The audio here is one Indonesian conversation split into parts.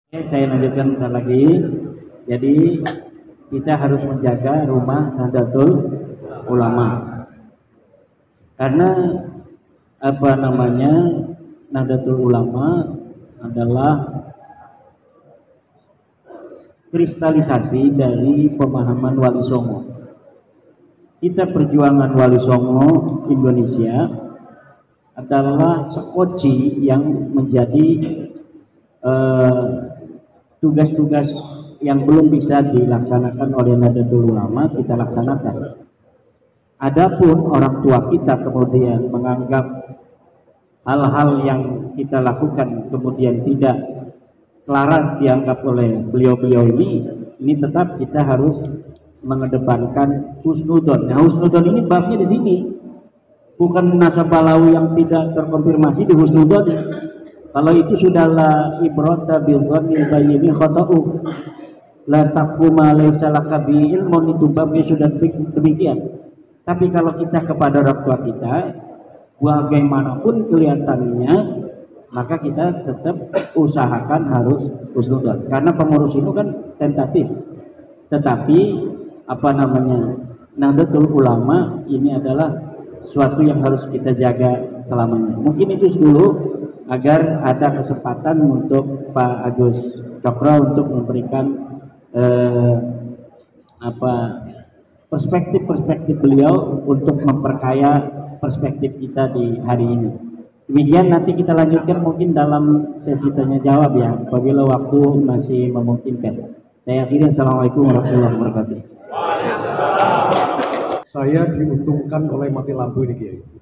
Oke, saya lanjutkan bentar lagi. Jadi kita harus menjaga rumah Nahdlatul Ulama karena apa namanya Nahdlatul Ulama adalah kristalisasi dari pemahaman Wali Songo. Kita perjuangan Wali Songo Indonesia adalah sekoci yang menjadi tugas-tugas yang belum bisa dilaksanakan oleh Nahdlatul Ulama kita laksanakan. Adapun orang tua kita kemudian menganggap hal-hal yang kita lakukan kemudian tidak selaras dianggap oleh beliau-beliau ini tetap kita harus mengedepankan husnudon. Nah, husnudon ini babnya di sini, bukan nasab balawi yang tidak terkonfirmasi di husnudon. Kalau itu sudahlah ibrata bil dhanni bayyini khata'u la taquma laysa laka bi ilmun, itu babnya sudah demikian. Tapi kalau kita kepada orang tua kita bagaimanapun kelihatannya, maka kita tetap usahakan harus husnudon, karena pengurus itu kan tentatif. Tetapi apa namanya Nahdlatul Ulama ini adalah suatu yang harus kita jaga selamanya. Mungkin itu dulu agar ada kesempatan untuk Pak Agus Cokro untuk memberikan perspektif beliau untuk memperkaya perspektif kita di hari ini. Demikian, nanti kita lanjutkan mungkin dalam sesi tanya jawab ya, apabila waktu masih memungkinkan. Saya akhiri, assalamualaikum warahmatullahi wabarakatuh. Saya diuntungkan oleh mati lampu ini, Kiai.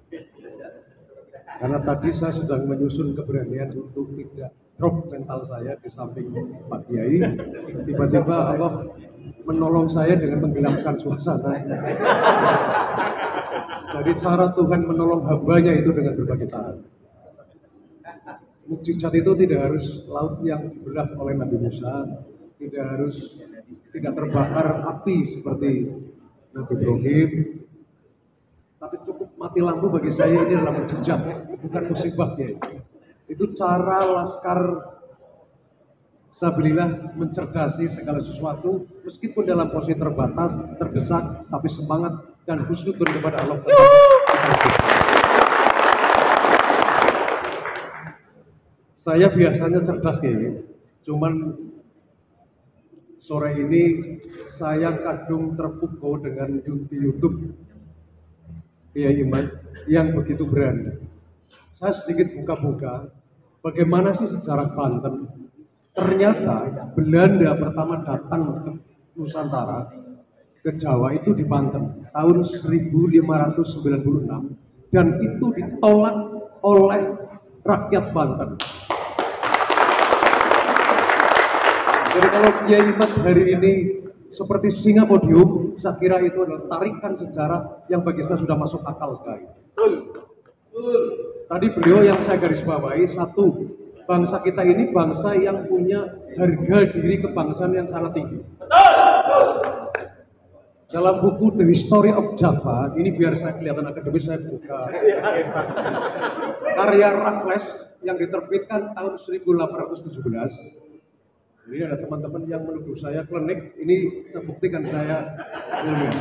Karena tadi saya sedang menyusun keberanian untuk tidak drop mental saya di samping Pak Kiai. Tiba-tiba Allah menolong saya dengan menggelapkan suasana. Jadi cara Tuhan menolong hambanya itu dengan berbagai cara. Mukjizat itu tidak harus laut yang dibelah oleh Nabi Musa, tidak terbakar api seperti Nabi Ibrahim, tapi cukup mati lampu. Bagi saya ini adalah mukjizat, bukan musibah ya. Itu cara laskar sabilillah mencerdasi segala sesuatu, meskipun dalam posisi terbatas, terdesak, tapi semangat dan husnudon kepada Allah. Saya biasanya cerdas kayak, cuman sore ini saya kadung terpukau dengan YouTube Kiai Iman yang begitu berani. Saya sedikit buka-buka bagaimana sih sejarah Banten. Ternyata Belanda pertama datang ke Nusantara, ke Jawa itu di Banten tahun 1596, dan itu ditolak oleh rakyat Banten. Jadi kalau Kiai Iman hari ini seperti singa podium, saya kira itu adalah tarikan sejarah yang bagi saya sudah masuk akal sekali. Tadi beliau yang saya garis bawahi, satu, bangsa kita ini bangsa yang punya harga diri kebangsaan yang sangat tinggi. Dalam buku The History of Java, ini biar saya kelihatan akademis, saya buka karya Raffles yang diterbitkan tahun 1817. Ini ada teman-teman yang menuduh saya klinik, ini saya buktikan saya ilmiah.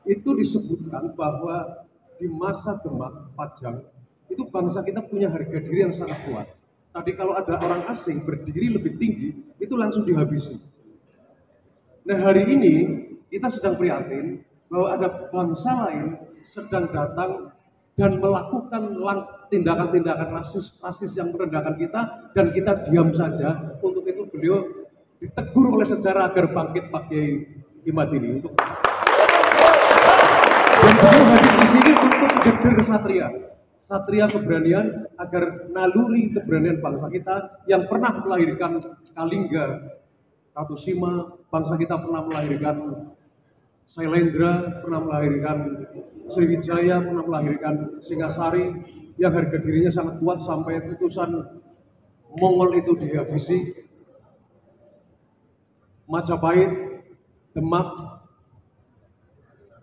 Itu disebutkan bahwa di masa Demak Pajang itu bangsa kita punya harga diri yang sangat kuat. Tadi kalau ada orang asing berdiri lebih tinggi, itu langsung dihabisi. Nah, hari ini kita sedang prihatin bahwa ada bangsa lain sedang datang dan melakukan tindakan-tindakan rasis yang merendahkan kita, dan kita diam saja. Untuk itu beliau ditegur oleh sejarah agar bangkit Pak Kiai Imad ini. Dan beliau hadir di sini untuk geder satria keberanian, agar naluri keberanian bangsa kita yang pernah melahirkan Kalingga, Ratu Sima, bangsa kita pernah melahirkan Sailendra, pernah melahirkan Sriwijaya, pernah melahirkan Singasari, yang harga dirinya sangat kuat sampai putusan Mongol itu dihabisi. Majapahit, Demak,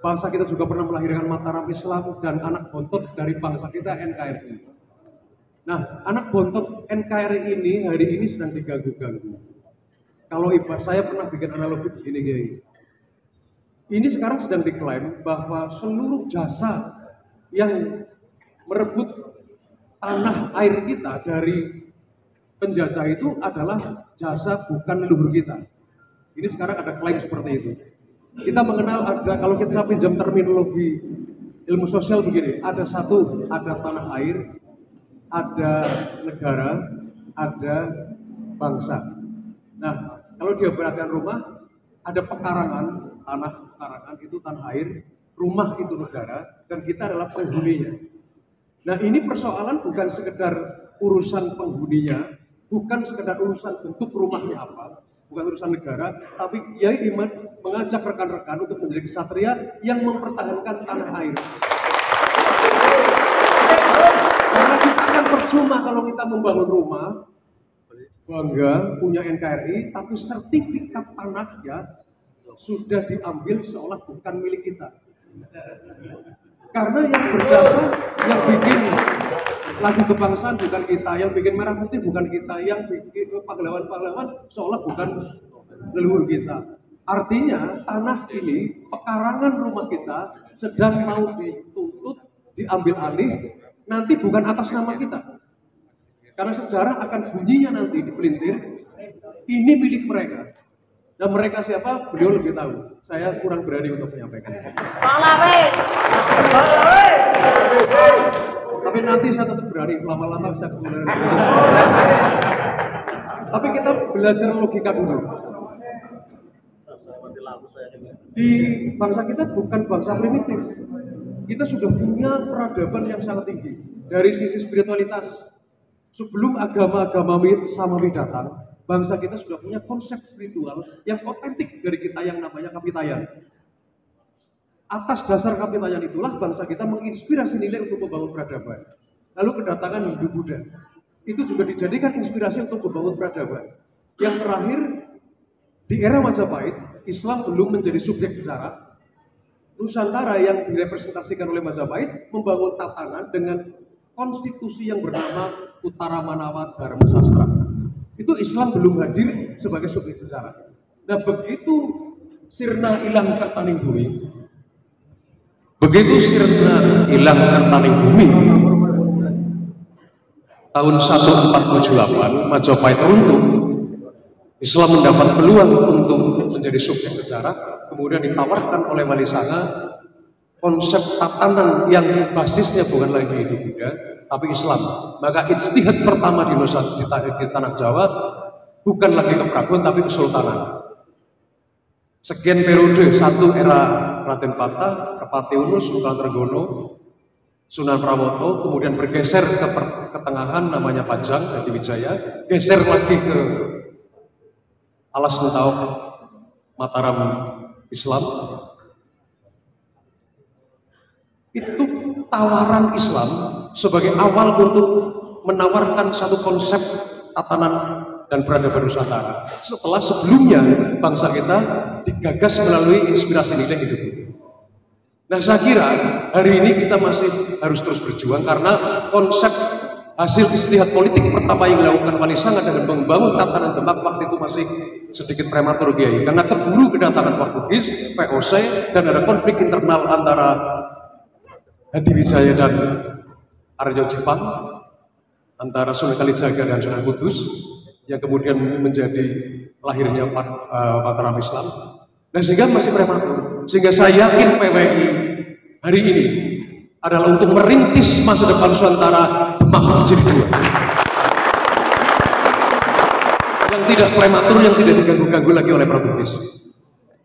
bangsa kita juga pernah melahirkan Mataram Islam dan anak bontot dari bangsa kita NKRI. Nah, anak bontot NKRI ini hari ini sedang diganggu-ganggu. Kalau ibarat saya pernah bikin analogi begini, Kiai. Ini sekarang sedang diklaim bahwa seluruh jasa yang merebut tanah air kita dari penjajah itu adalah jasa bukan leluhur kita. Ini sekarang ada klaim seperti itu. Kita mengenal ada, kalau kita pinjam terminologi ilmu sosial begini, ada tanah air, ada negara, ada bangsa. Nah, kalau diibaratkan rumah, ada pekarangan, tanah pekarangan itu tanah air, rumah itu negara, dan kita adalah penghuninya. Nah, ini persoalan bukan sekedar urusan penghuninya, bukan sekedar urusan bentuk rumahnya apa, bukan urusan negara, tapi Kiai Iman mengajak rekan-rekan untuk menjadi kesatria yang mempertahankan tanah air. Karena kita akan percuma kalau kita membangun rumah, bangga punya NKRI, tapi sertifikat tanahnya sudah diambil seolah bukan milik kita. Karena yang berjasa, yang bikin lagu kebangsaan bukan kita, yang bikin merah putih bukan kita, yang bikin pahlawan-pahlawan seolah bukan leluhur kita. Artinya tanah ini, pekarangan rumah kita sedang mau dituntut, diambil alih, nanti bukan atas nama kita. Karena sejarah akan bunyinya nanti dipelintir, ini milik mereka. Dan mereka siapa? Beliau lebih tahu. Saya kurang berani untuk menyampaikan. Tapi nanti saya tetap berani, lama-lama bisa kemudian. Tapi kita belajar logika dulu. Di bangsa kita bukan bangsa primitif. Kita sudah punya peradaban yang sangat tinggi. Dari sisi spiritualitas, sebelum agama-agama samawi datang, bangsa kita sudah punya konsep spiritual yang otentik dari kita yang namanya Kapitayan. Atas dasar Kapitayan itulah bangsa kita menginspirasi nilai untuk membangun peradaban. Lalu kedatangan Hindu Buddha itu juga dijadikan inspirasi untuk membangun peradaban. Yang terakhir, di era Majapahit, Islam belum menjadi subjek sejarah. Nusantara yang direpresentasikan oleh Majapahit membangun tatanan dengan konstitusi yang bernama Uttara Manawa Dharma Sastra. Itu Islam belum hadir sebagai subjek sejarah. Nah, begitu sirna ilang kertaning bumi, tahun 1478 Majapahit runtuh, Islam mendapat peluang untuk menjadi subjek sejarah, kemudian ditawarkan oleh Wali Sanga konsep tatanan yang basisnya bukan lagi Hindu Buddha, tapi Islam. Maka ijtihad pertama di tanah Jawa bukan lagi keprabuan tapi kesultanan. Sekian periode, satu era Raden Patah, Kepati Unus, Sultan Trenggono, Sunan Prawoto, kemudian bergeser ke ketengahan namanya Pajang, Hadi Wijaya, geser lagi ke Alas Mutauk, Mataram Islam. Itu tawaran Islam sebagai awal untuk menawarkan satu konsep tatanan dan peradaban Nusantara. Setelah sebelumnya bangsa kita digagas melalui inspirasi nilai hidup. Nah, saya kira hari ini kita masih harus terus berjuang karena konsep hasil istihad politik pertama yang dilakukan Wali Sanga dengan membangun tatanan Demak waktu itu masih sedikit prematur, Kiai, karena keburu kedatangan Portugis, VOC, dan ada konflik internal antara Hadi Wijaya dan Aryo Jepang, antara Sunan Kalijaga dan Sunan Kudus, yang kemudian menjadi lahirnya Mataram Islam. Dan sehingga masih prematur. Sehingga saya yakin PWI hari ini adalah untuk merintis masa depan Nusantara Demak menjadi dua. Yang tidak prematur, yang tidak diganggu-ganggu lagi oleh Portugis.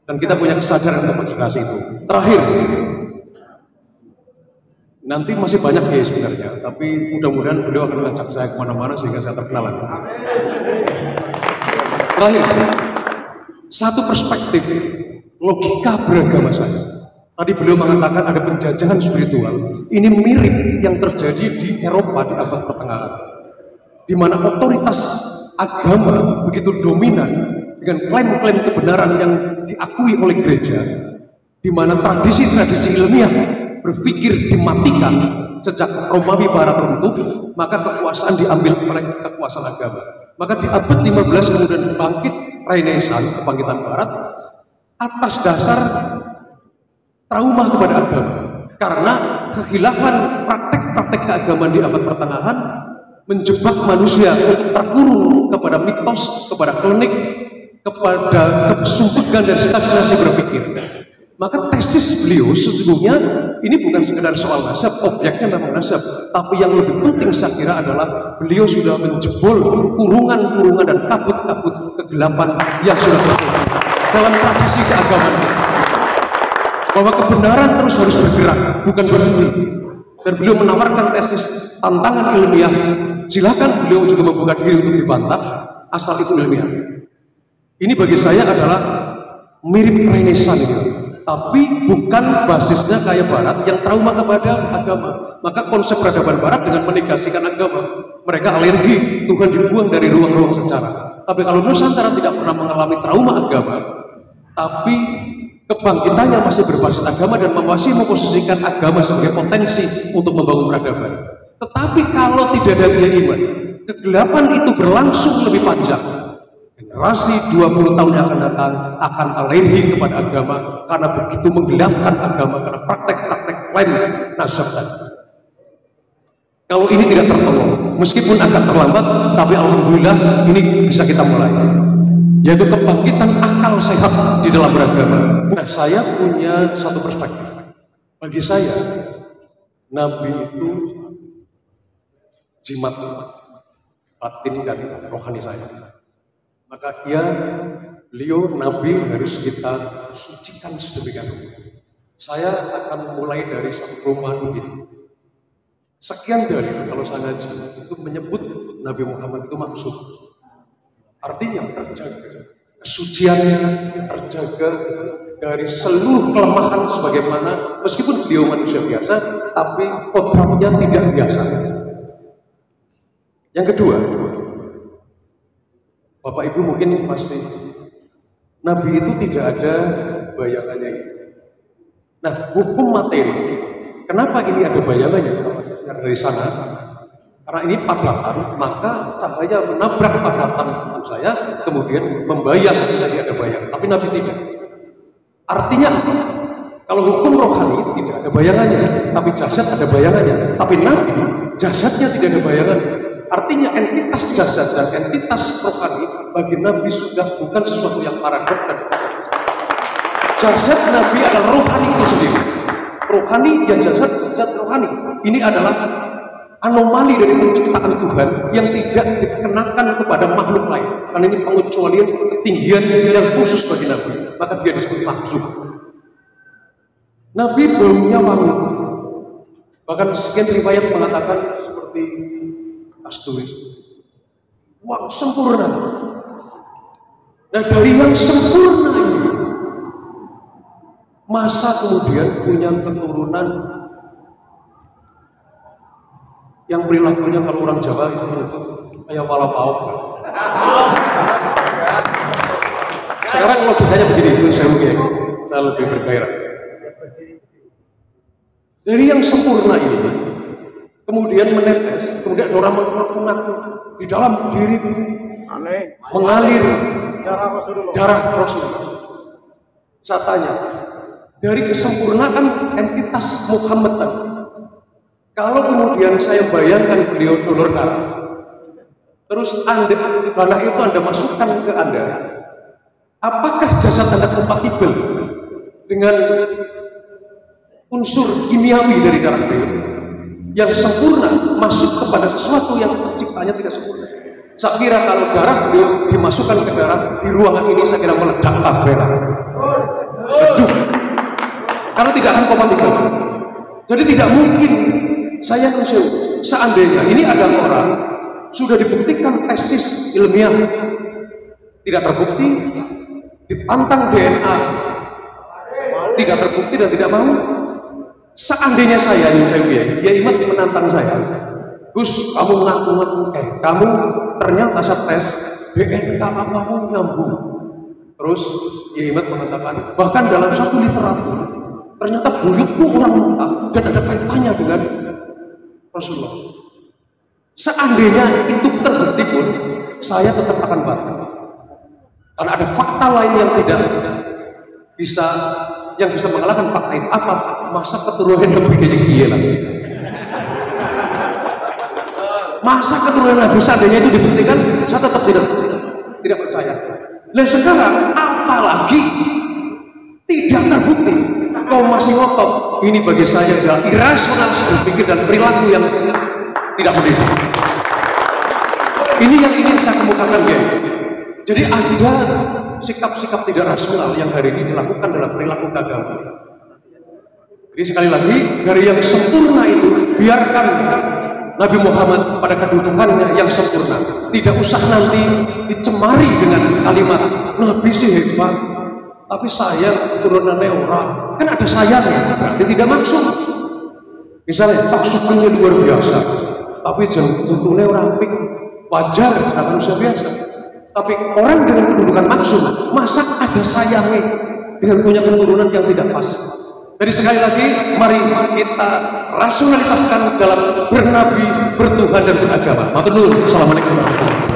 Dan kita punya kesadaran untuk mencegah itu. Terakhir, nanti masih banyak ya sebenarnya, tapi mudah-mudahan beliau akan mengajak saya kemana-mana sehingga saya terkenal lagi. Terakhir, satu perspektif logika beragama saya. Tadi beliau mengatakan ada penjajahan spiritual. Ini mirip yang terjadi di Eropa di abad pertengahan, di mana otoritas agama begitu dominan dengan klaim-klaim kebenaran yang diakui oleh gereja, di mana tradisi-tradisi ilmiah berpikir dimatikan sejak Romawi Barat runtuh, maka kekuasaan diambil oleh kekuasaan agama. Maka di abad 15 kemudian bangkit Renaissance, kebangkitan Barat, atas dasar trauma kepada agama. Karena kekhilafan praktek-praktek keagamaan di abad pertengahan menjebak manusia untuk terkurung kepada mitos, kepada klinik, kepada kesumpekan dan stagnasi berpikir. Maka tesis beliau sesungguhnya ini bukan sekedar soal nasab, objeknya memang nasab, tapi yang lebih penting saya kira adalah beliau sudah menjebol kurungan-kurungan dan kabut-kabut kegelapan yang sudah terjadi dalam tradisi keagamaan. Bahwa kebenaran terus harus bergerak, bukan berhenti. Dan beliau menawarkan tesis tantangan ilmiah. Silakan beliau juga membuka diri untuk dibantah, asal itu ilmiah. Ini bagi saya adalah mirip Renaissance ini. Tapi bukan basisnya kayak Barat yang trauma kepada agama. Maka konsep peradaban Barat dengan menegasikan agama, mereka alergi, Tuhan dibuang dari ruang-ruang sejarah. Tapi kalau Nusantara tidak pernah mengalami trauma agama, tapi kebangkitannya masih berbasis agama dan masih memposisikan agama sebagai potensi untuk membangun peradaban. Tetapi kalau tidak ada iman, kegelapan itu berlangsung lebih panjang. Generasi 20 tahun yang akan datang akan alergi kepada agama karena begitu menggelapkan agama karena praktek-praktek klaim nasab tadi. Kalau ini tidak tertolong, meskipun agak terlambat, tapi alhamdulillah ini bisa kita mulai. Yaitu kebangkitan akal sehat di dalam beragama. Nah, saya punya satu perspektif. Bagi saya, Nabi itu jimat batin dan rohani saya. Maka beliau Nabi harus kita sucikan sedemikian rupa. Saya akan mulai dari satu perumpamaan begini. Sekian dari kalau saya ngaji itu menyebut Nabi Muhammad itu maksud. Artinya terjaga kesuciannya, terjaga dari seluruh kelemahan sebagaimana meskipun beliau manusia biasa, tapi kodratnya tidak biasa. Yang kedua, Bapak Ibu mungkin pasti Nabi itu tidak ada bayangannya. Nah, hukum materi, kenapa ini ada bayangannya? Dari sana, karena ini padatan, maka cahaya menabrak padatan tubuh saya, kemudian membayang jadi ada bayang. Tapi Nabi tidak. Artinya, kalau hukum rohani tidak ada bayangannya, tapi jasad ada bayangannya. Tapi Nabi, jasadnya tidak ada bayangannya. Artinya entitas jasad dan entitas rohani bagi Nabi sudah bukan sesuatu yang paradok dan jasad Nabi adalah rohani itu sendiri. Rohani dan jasad rohani. Ini adalah anomali dari penciptaan Tuhan yang tidak dikenakan kepada makhluk lain. Karena ini pengecualian ketinggian yang khusus bagi Nabi. Maka dia disebut maksud. Nabi baunya wangi. Bahkan sekian riwayat mengatakan seperti kasturi. Wah, sempurna. Nah, dari yang sempurna ini, masa kemudian punya keturunan yang perilakunya kalau orang Jawa itu menyebut kayak wala pauk. Sekarang logikanya begini, saya lebih bergairah. Dari yang sempurna ini, kemudian menetes, kemudian orang mengaku di dalam diri mengalir darah Rasulullah. Saya tanya, dari kesempurnaan entitas Muhammad tadi, kalau kemudian saya bayangkan beliau donor darah, terus darah itu Anda masukkan ke Anda, apakah jasad Anda kompatibel dengan unsur kimiawi dari darah beliau yang sempurna masuk kepada sesuatu yang terciptanya tidak sempurna? Saya kira kalau darah beliau dimasukkan ke darah di ruangan ini, saya kira meledak kabel. Beduh. Karena tidak akan kompatibel. Jadi tidak mungkin. Saya khusus, seandainya ini ada orang sudah dibuktikan tesis ilmiah tidak terbukti, ditantang DNA tidak terbukti dan tidak mau. Seandainya saya dia imat menantang saya, Gus, kamu ngaku-ngaku, kamu ternyata saya tes DNA kamu nyambung. Terus dia imat mengatakan, bahkan dalam satu literatur ternyata buyutmu orang mentah dan ada kaitannya dengan Rasulullah. Seandainya itu terbukti pun, saya tetap akan batal. Karena ada fakta lain yang bisa mengalahkan fakta itu. Apa? Masa keturunan Nabi kayak gila. Masa keturunan Nabi seandainya itu dibuktikan, saya tetap tidak percaya. Nah sekarang apalagi tidak terbukti, kau masih ngotot. Ini bagi saya adalah irasional berpikir dan perilaku yang tidak mendidik. Ini yang ingin saya kemukakan, ya. Jadi ada sikap-sikap tidak rasional yang hari ini dilakukan dalam perilaku agama. Jadi sekali lagi, dari yang sempurna itu biarkan Nabi Muhammad pada kedudukannya yang sempurna. Tidak usah nanti dicemari dengan kalimat Nabi sih hebat, tapi sayang turunannya orang. Kan ada sayangnya, berarti tidak maksud. Misalnya tak sukunya luar biasa, tapi jantungnya orang apik, wajar karena manusia biasa. Tapi orang dengan kedudukan maksud, masa ada sayangnya dengan punya keturunan yang tidak pas. Jadi sekali lagi, mari kita rasionalitaskan dalam bernabi, bertuhan dan beragama. Matur nuwun. Assalamualaikum warahmatullahi wabarakatuh.